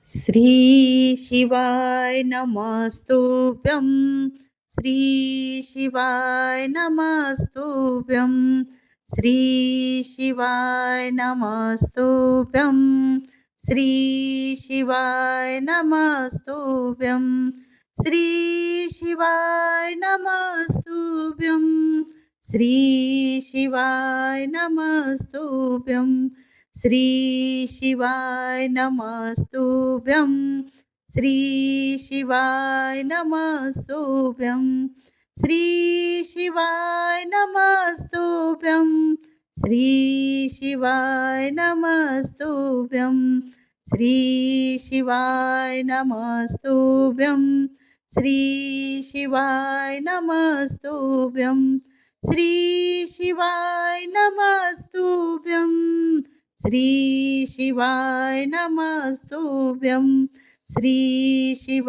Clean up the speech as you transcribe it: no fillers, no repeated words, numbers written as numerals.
श्री शिवाय नमस्तुभ्यं श्री शिवाय नमस्तुभ्यं श्री शिवाय नमस्तुभ्यं श्री शिवाय नमस्तुभ्यं श्री शिवाय नमस्तुभ्यं श्री शिवाय नमस्तुभ्यं श्री शिवाय नमस्तुभ्यं श्री शिवाय नमस्तुभ्यं श्री शिवाय नमस्तुभ्यं श्री शिवाय नमस्तुभ्यं श्री शिवाय नमस्तुभ्यं श्री शिवाय नमस्तुभ्यं श्री शिवाय नमस्तुभ्यं श्री शिवाय नमस्तुभ्यं श्री शिवाय